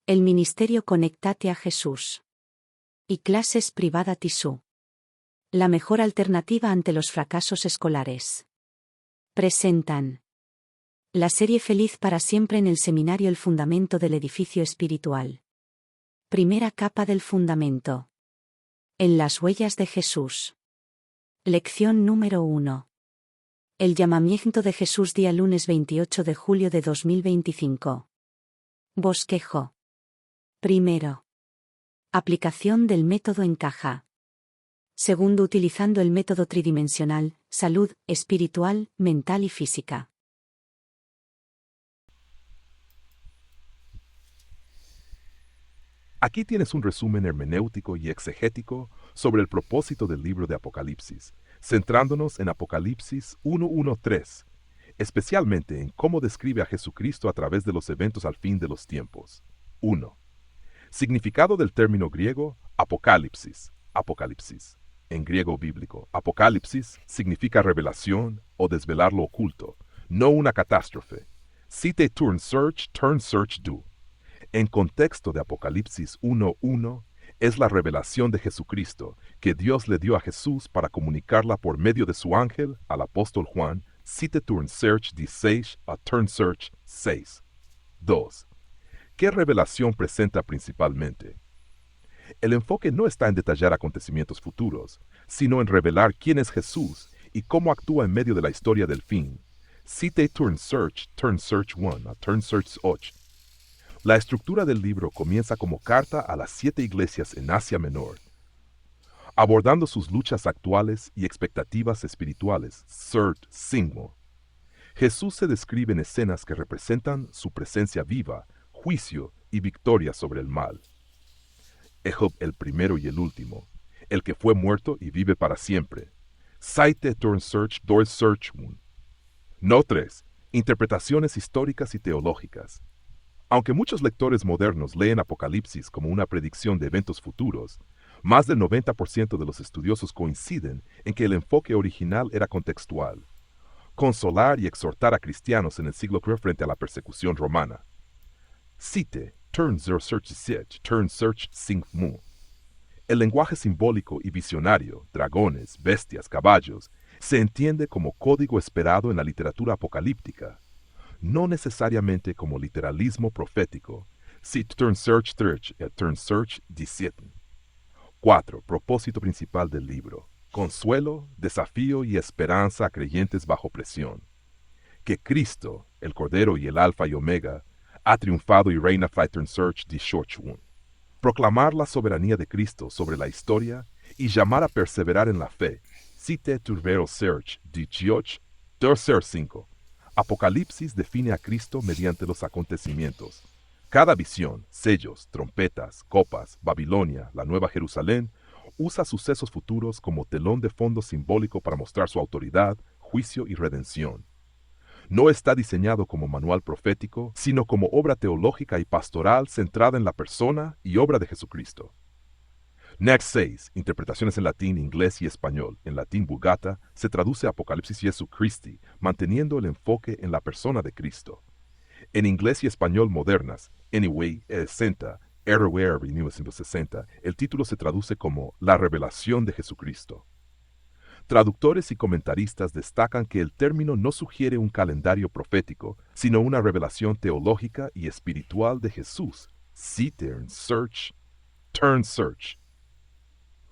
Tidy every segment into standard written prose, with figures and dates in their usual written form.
El ministerio Conectate a Jesús. Y clases privada TISU. La mejor alternativa ante los fracasos escolares. Presentan la serie Feliz para siempre en el seminario El fundamento del edificio espiritual. Primera capa del fundamento. En las huellas de Jesús. Lección número 1. El llamamiento de Jesús, día lunes 28 de julio de 2025. Bosquejo. Primero. Aplicación del método en caja. Segundo, utilizando el método tridimensional, salud, espiritual, mental y física. Aquí tienes un resumen hermenéutico y exegético sobre el propósito del libro de Apocalipsis, centrándonos en Apocalipsis 1:1-3, especialmente en cómo describe a Jesucristo a través de los eventos al fin de los tiempos. 1. Significado del término griego apocalipsis, apocalipsis. En griego bíblico, apocalipsis significa revelación o desvelar lo oculto, no una catástrofe. Cite turn search do. En contexto de Apocalipsis 1:1, es la revelación de Jesucristo que Dios le dio a Jesús para comunicarla por medio de su ángel al apóstol Juan. Cite turn search 16 a turn search 6. 2. ¿Qué revelación presenta principalmente? El enfoque no está en detallar acontecimientos futuros, sino en revelar quién es Jesús y cómo actúa en medio de la historia del fin. Cite turn search 1 a turn search 8. La estructura del libro comienza como carta a las 7 iglesias en Asia Menor, abordando sus luchas actuales y expectativas espirituales. Cert 5. Jesús se describe en escenas que representan su presencia viva, juicio y victoria sobre el mal. Ejod el primero y el último, el que fue muerto y vive para siempre. Cite turn search 1. No 3. Interpretaciones históricas y teológicas. Aunque muchos lectores modernos leen Apocalipsis como una predicción de eventos futuros, más del 90% de los estudiosos coinciden en que el enfoque original era contextual: consolar y exhortar a cristianos en el siglo I frente a la persecución romana. Cite turn search 5. El lenguaje simbólico y visionario, dragones, bestias, caballos, se entiende como código esperado en la literatura apocalíptica, no necesariamente como literalismo profético. Cite turn search 17. 4. Propósito principal del libro: consuelo, desafío y esperanza a creyentes bajo presión. Que Cristo, el Cordero y el Alfa y Omega, ha triunfado y reina. Turn search 18. Proclamar la soberanía de Cristo sobre la historia y llamar a perseverar en la fe. Cite turn search 18. 5. Apocalipsis define a Cristo mediante los acontecimientos. Cada visión, sellos, trompetas, copas, Babilonia, la Nueva Jerusalén, usa sucesos futuros como telón de fondo simbólico para mostrar su autoridad, juicio y redención. No está diseñado como manual profético, sino como obra teológica y pastoral centrada en la persona y obra de Jesucristo. Next 6. Interpretaciones en latín, inglés y español. En latín Vulgata se traduce Apocalipsis Jesu Christi, manteniendo el enfoque en la persona de Cristo. En inglés y español modernas, Anyway 60, Everywhere 1960, el título se traduce como La revelación de Jesucristo. Traductores y comentaristas destacan que el término no sugiere un calendario profético, sino una revelación teológica y espiritual de Jesús. Cite turn search.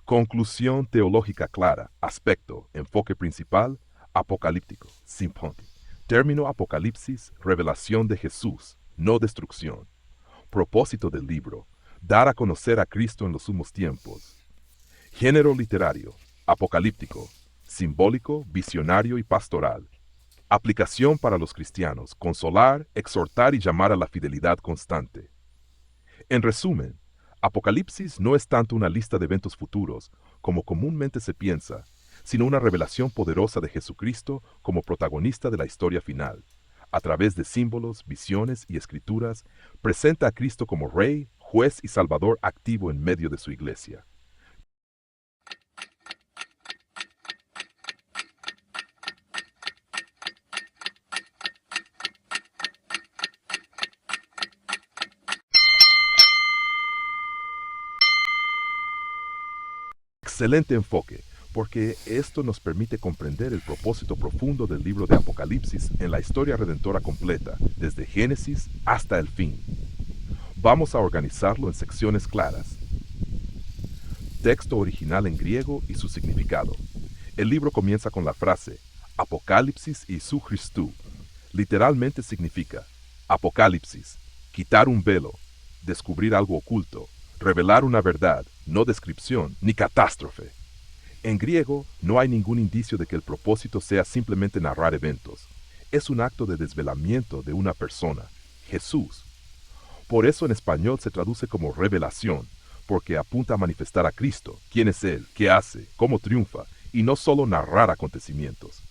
Conclusión teológica clara, aspecto, enfoque principal, apocalíptico, simponte. Término Apocalipsis, revelación de Jesús, no destrucción. Propósito del libro: dar a conocer a Cristo en los últimos tiempos. Género literario: apocalíptico, simbólico, visionario y pastoral. Aplicación para los cristianos: consolar, exhortar y llamar a la fidelidad constante. En resumen, Apocalipsis no es tanto una lista de eventos futuros, como comúnmente se piensa, sino una revelación poderosa de Jesucristo como protagonista de la historia final. A través de símbolos, visiones y escrituras, presenta a Cristo como Rey, Juez y Salvador activo en medio de su iglesia. Excelente enfoque, porque esto nos permite comprender el propósito profundo del libro de Apocalipsis en la historia redentora completa, desde Génesis hasta el fin. Vamos a organizarlo en secciones claras. Texto original en griego y su significado. El libro comienza con la frase Apocalipsis Iesou Christou. Literalmente significa Apocalipsis, quitar un velo, descubrir algo oculto, revelar una verdad, no descripción ni catástrofe. En griego no hay ningún indicio de que el propósito sea simplemente narrar eventos. Es un acto de desvelamiento de una persona, Jesús. Por eso en español se traduce como revelación, porque apunta a manifestar a Cristo, quién es Él, qué hace, cómo triunfa, y no solo narrar acontecimientos.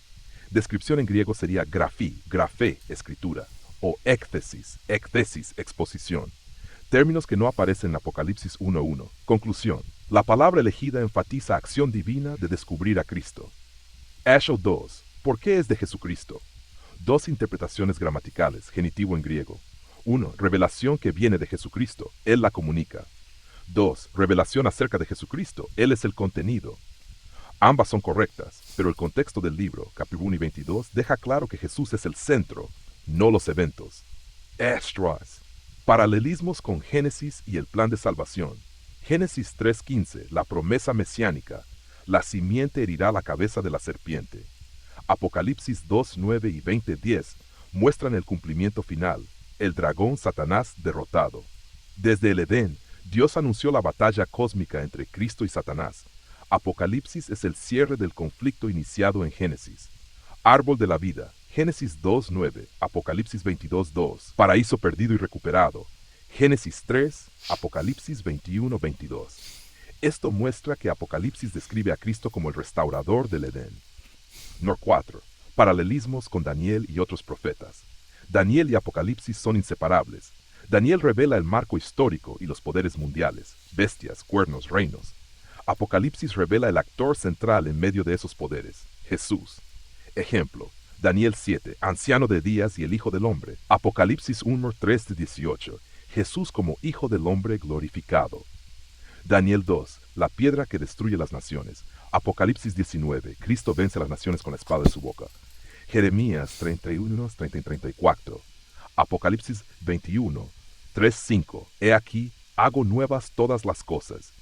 Descripción en griego sería grafé, escritura, o ekthesis, exposición. Términos que no aparecen en Apocalipsis 1:1. Conclusión. La palabra elegida enfatiza acción divina de descubrir a Cristo. Asho 2. ¿Por qué es de Jesucristo? Dos interpretaciones gramaticales, genitivo en griego. 1. Revelación que viene de Jesucristo, Él la comunica. 2. Revelación acerca de Jesucristo, Él es el contenido. Ambas son correctas, pero el contexto del libro, capítulo 1 y 22, deja claro que Jesús es el centro, no los eventos. Astros. Paralelismos con Génesis y el plan de salvación. Génesis 3:15, la promesa mesiánica, la simiente herirá la cabeza de la serpiente. Apocalipsis 2:9 y 20:10 muestran el cumplimiento final, el dragón Satanás derrotado. Desde el Edén, Dios anunció la batalla cósmica entre Cristo y Satanás. Apocalipsis es el cierre del conflicto iniciado en Génesis. Árbol de la vida, Génesis 2:9, Apocalipsis 22:2, paraíso perdido y recuperado. Génesis 3, Apocalipsis 21:22. Esto muestra que Apocalipsis describe a Cristo como el restaurador del Edén. 4. Paralelismos con Daniel y otros profetas. Daniel y Apocalipsis son inseparables. Daniel revela el marco histórico y los poderes mundiales, bestias, cuernos, reinos. Apocalipsis revela el actor central en medio de esos poderes, Jesús. Ejemplo, Daniel 7, anciano de días y el Hijo del Hombre. Apocalipsis 1, 3-18, Jesús como Hijo del Hombre glorificado. Daniel 2, la piedra que destruye las naciones. Apocalipsis 19, Cristo vence a las naciones con la espada de su boca. Jeremías 31, 30-34. Apocalipsis 21, 3-5, he aquí, hago nuevas todas las cosas.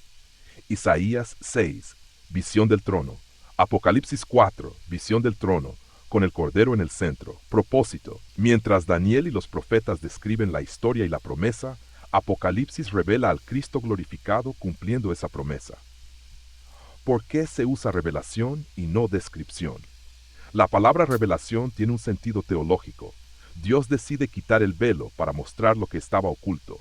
Isaías 6, visión del trono. Apocalipsis 4, visión del trono, con el Cordero en el centro. Propósito. Mientras Daniel y los profetas describen la historia y la promesa, Apocalipsis revela al Cristo glorificado cumpliendo esa promesa. ¿Por qué se usa revelación y no descripción? La palabra revelación tiene un sentido teológico. Dios decide quitar el velo para mostrar lo que estaba oculto.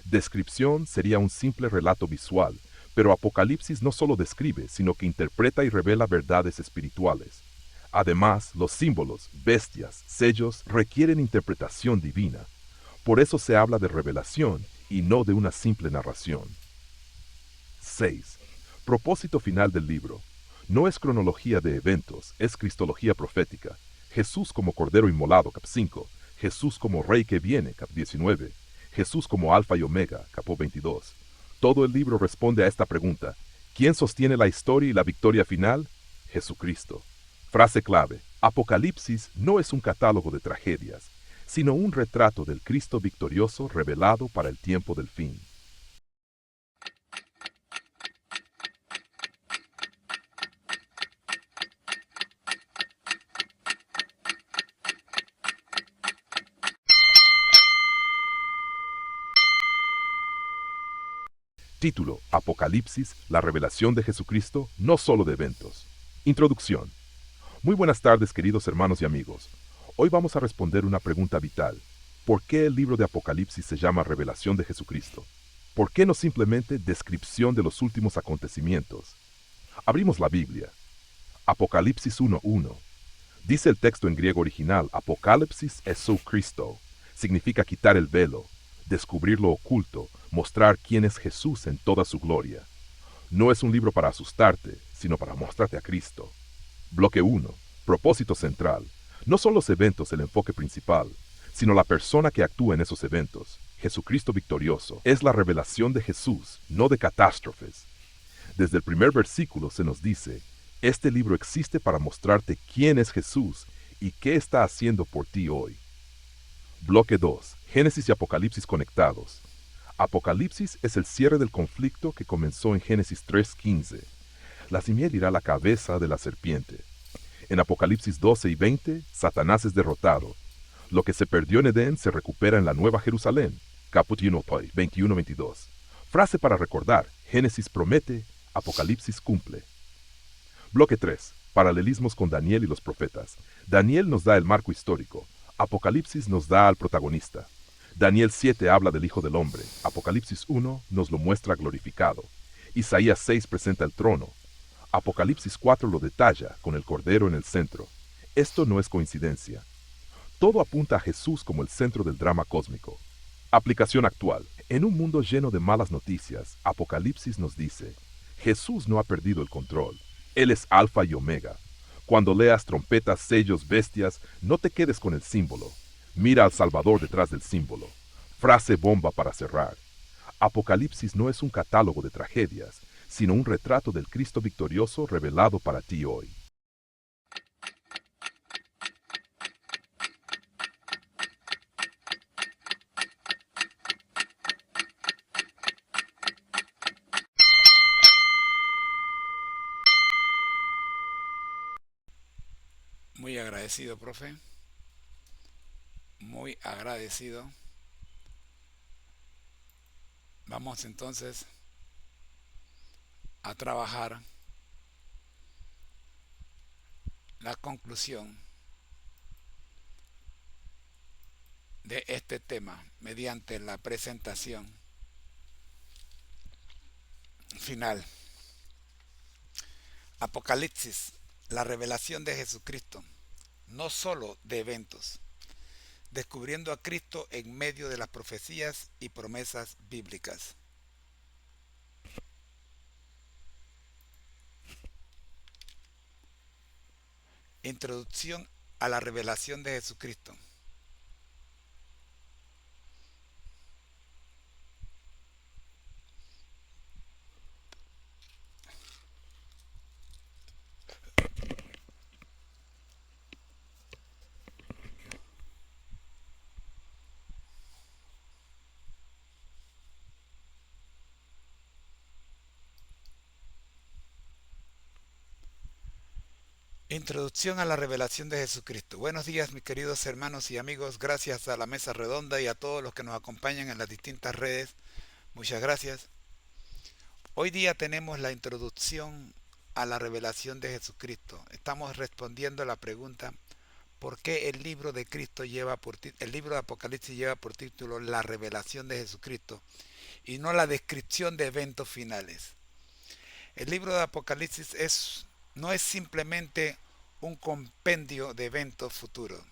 Descripción sería un simple relato visual, pero Apocalipsis no solo describe, sino que interpreta y revela verdades espirituales. Además, los símbolos, bestias, sellos requieren interpretación divina. Por eso se habla de revelación y no de una simple narración. 6. Propósito final del libro. No es cronología de eventos, es cristología profética. Jesús como Cordero inmolado, cap 5. Jesús como Rey que viene, cap 19. Jesús como Alfa y Omega, cap 22. Todo el libro responde a esta pregunta. ¿Quién sostiene la historia y la victoria final? Jesucristo. Frase clave. Apocalipsis no es un catálogo de tragedias, sino un retrato del Cristo victorioso revelado para el tiempo del fin. Título: Apocalipsis, la revelación de Jesucristo, no solo de eventos. Introducción. Muy buenas tardes, queridos hermanos y amigos. Hoy vamos a responder una pregunta vital. ¿Por qué el libro de Apocalipsis se llama Revelación de Jesucristo? ¿Por qué no simplemente descripción de los últimos acontecimientos? Abrimos la Biblia. Apocalipsis 1:1. Dice el texto en griego original, Apocalipsis Iesou Christou. Significa quitar el velo, descubrir lo oculto, mostrar quién es Jesús en toda su gloria. No es un libro para asustarte, sino para mostrarte a Cristo. Bloque 1. Propósito central. No son los eventos el enfoque principal, sino la persona que actúa en esos eventos. Jesucristo victorioso. Es la revelación de Jesús, no de catástrofes. Desde el primer versículo se nos dice, este libro existe para mostrarte quién es Jesús y qué está haciendo por ti hoy. Bloque 2. Génesis y Apocalipsis conectados. Apocalipsis es el cierre del conflicto que comenzó en Génesis 3:15. La simiel irá a la cabeza de la serpiente. En Apocalipsis 12 y 20, Satanás es derrotado. Lo que se perdió en Edén se recupera en la Nueva Jerusalén. Caput 21-22. Frase para recordar, Génesis promete, Apocalipsis cumple. Bloque 3. Paralelismos con Daniel y los profetas. Daniel nos da el marco histórico. Apocalipsis nos da al protagonista. Daniel 7 habla del Hijo del Hombre. Apocalipsis 1 nos lo muestra glorificado. Isaías 6 presenta el trono. Apocalipsis 4 lo detalla, con el Cordero en el centro. Esto no es coincidencia. Todo apunta a Jesús como el centro del drama cósmico. Aplicación actual. En un mundo lleno de malas noticias, Apocalipsis nos dice, Jesús no ha perdido el control. Él es Alfa y Omega. Cuando leas trompetas, sellos, bestias, no te quedes con el símbolo. Mira al Salvador detrás del símbolo. Frase bomba para cerrar. Apocalipsis no es un catálogo de tragedias, sino un retrato del Cristo victorioso revelado para ti hoy. Muy agradecido, profe. Muy agradecido. Vamos entonces a trabajar la conclusión de este tema mediante la presentación final. Apocalipsis, la revelación de Jesucristo, no solo de eventos, descubriendo a Cristo en medio de las profecías y promesas bíblicas. Introducción a la revelación de Jesucristo. Introducción a la revelación de Jesucristo. Buenos días, mis queridos hermanos y amigos. Gracias a la mesa redonda y a todos los que nos acompañan en las distintas redes. Muchas gracias. Hoy día tenemos la introducción a la revelación de Jesucristo. Estamos respondiendo a la pregunta: ¿por qué el libro de Cristo el libro de Apocalipsis lleva por título La revelación de Jesucristo y no la descripción de eventos finales? El libro de Apocalipsis no es simplemente un compendio de eventos futuros,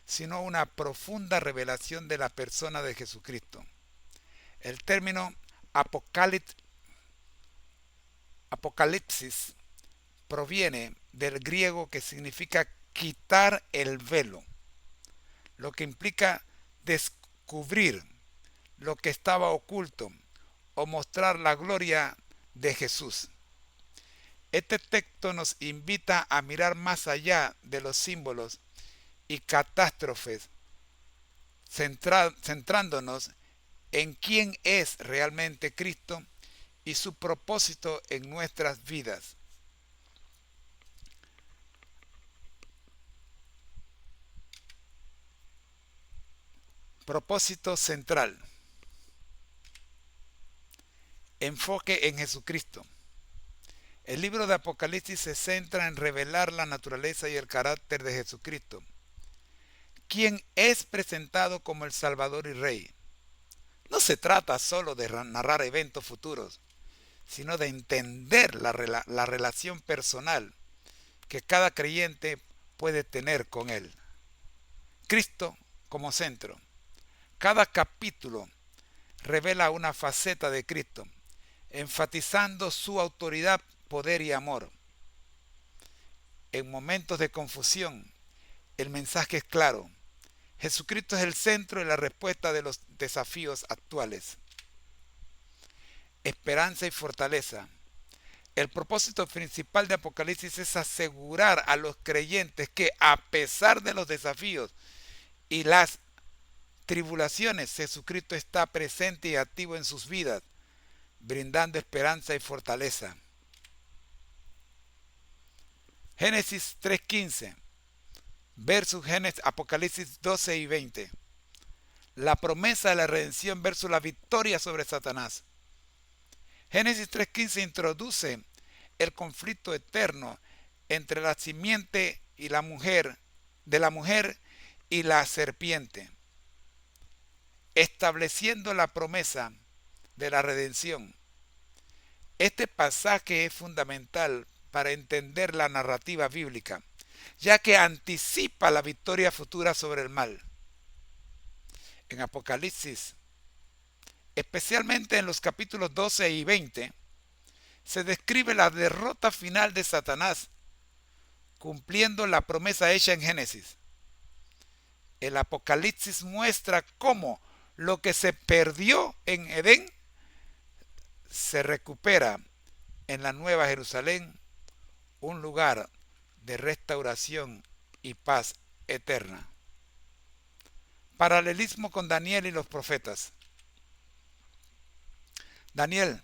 sino una profunda revelación de la persona de Jesucristo. El término Apocalipsis proviene del griego que significa quitar el velo, lo que implica descubrir lo que estaba oculto o mostrar la gloria de Jesús. Este texto nos invita a mirar más allá de los símbolos y catástrofes, centrándonos en quién es realmente Cristo y su propósito en nuestras vidas. Propósito central. Enfoque en Jesucristo. El libro de Apocalipsis se centra en revelar la naturaleza y el carácter de Jesucristo, quien es presentado como el Salvador y Rey. No se trata solo de narrar eventos futuros, sino de entender la relación personal que cada creyente puede tener con Él. Cristo como centro. Cada capítulo revela una faceta de Cristo, enfatizando su autoridad, poder y amor. En momentos de confusión, el mensaje es claro. Jesucristo es el centro y la respuesta de los desafíos actuales. Esperanza y fortaleza. El propósito principal de Apocalipsis es asegurar a los creyentes que a pesar de los desafíos y las tribulaciones, Jesucristo está presente y activo en sus vidas, brindando esperanza y fortaleza. Génesis 3:15 versus Apocalipsis 12 y 20. La promesa de la redención versus la victoria sobre Satanás. Génesis 3:15 introduce el conflicto eterno entre la simiente y la mujer, de la mujer y la serpiente, estableciendo la promesa de la redención. Este pasaje es fundamental para entender la narrativa bíblica, ya que anticipa la victoria futura sobre el mal. En Apocalipsis, especialmente en los capítulos 12 y 20, se describe la derrota final de Satanás, cumpliendo la promesa hecha en Génesis. El Apocalipsis muestra cómo lo que se perdió en Edén se recupera en la Nueva Jerusalén, un lugar de restauración y paz eterna. Paralelismo con Daniel y los profetas. Daniel,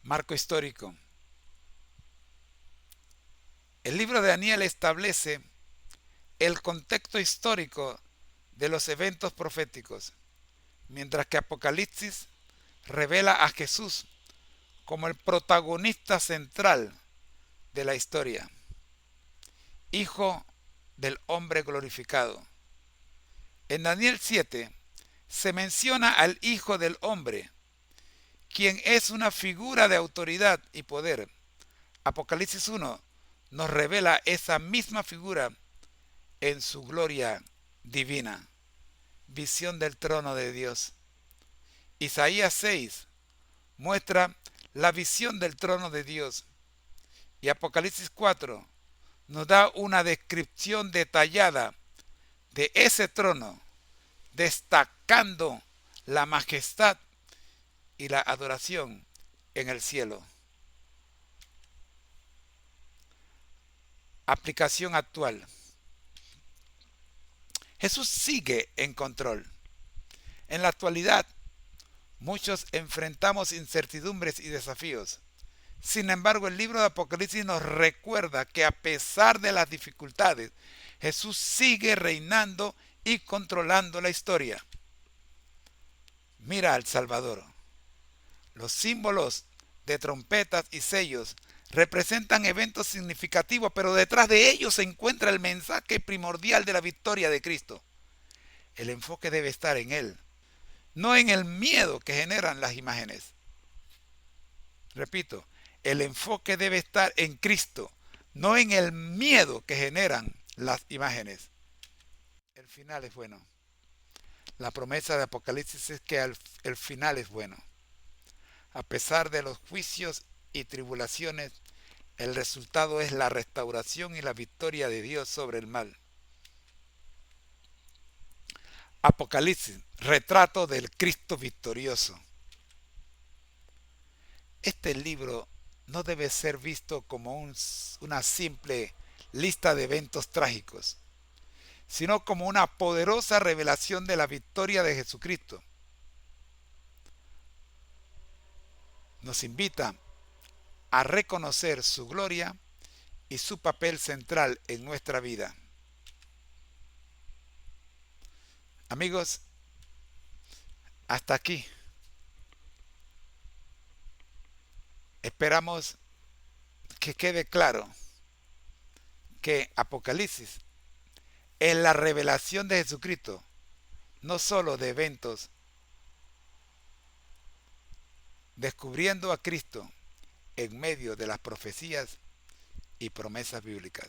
marco histórico. El libro de Daniel establece el contexto histórico de los eventos proféticos, mientras que Apocalipsis revela a Jesús como el protagonista central de la historia, Hijo del hombre glorificado. En Daniel 7 se menciona al Hijo del hombre, quien es una figura de autoridad y poder. Apocalipsis 1 nos revela esa misma figura en su gloria divina. Visión del trono de Dios. Isaías 6 muestra la visión del trono de Dios. Y Apocalipsis 4 nos da una descripción detallada de ese trono, destacando la majestad y la adoración en el cielo. Aplicación actual. Jesús sigue en control. En la actualidad, muchos enfrentamos incertidumbres y desafíos. Sin embargo, el libro de Apocalipsis nos recuerda que a pesar de las dificultades, Jesús sigue reinando y controlando la historia. Mira al Salvador. Los símbolos de trompetas y sellos representan eventos significativos, pero detrás de ellos se encuentra el mensaje primordial de la victoria de Cristo. El enfoque debe estar en Él, no en el miedo que generan las imágenes. Repito, el enfoque debe estar en Cristo, no en el miedo que generan las imágenes. El final es bueno. La promesa de Apocalipsis es que el final es bueno. A pesar de los juicios y tribulaciones, el resultado es la restauración y la victoria de Dios sobre el mal. Apocalipsis, retrato del Cristo victorioso. Este libro no debe ser visto como una simple lista de eventos trágicos, sino como una poderosa revelación de la victoria de Jesucristo. Nos invita a reconocer su gloria y su papel central en nuestra vida. Amigos, hasta aquí. Esperamos que quede claro que Apocalipsis es la revelación de Jesucristo, no solo de eventos, descubriendo a Cristo en medio de las profecías y promesas bíblicas.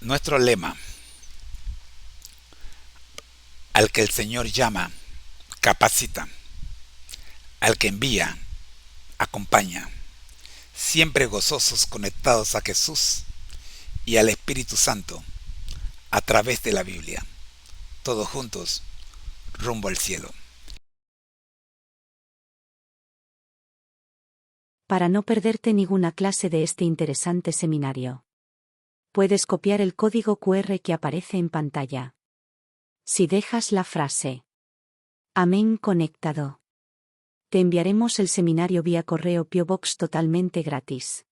Nuestro lema: al que el Señor llama, capacita. al que envía, acompaña, siempre gozosos conectados a Jesús y al Espíritu Santo a través de la Biblia, todos juntos rumbo al cielo. Para no perderte ninguna clase de este interesante seminario, puedes copiar el código QR que aparece en pantalla. Si dejas la frase Amén conectado, te enviaremos el seminario vía correo P.O. Box totalmente gratis.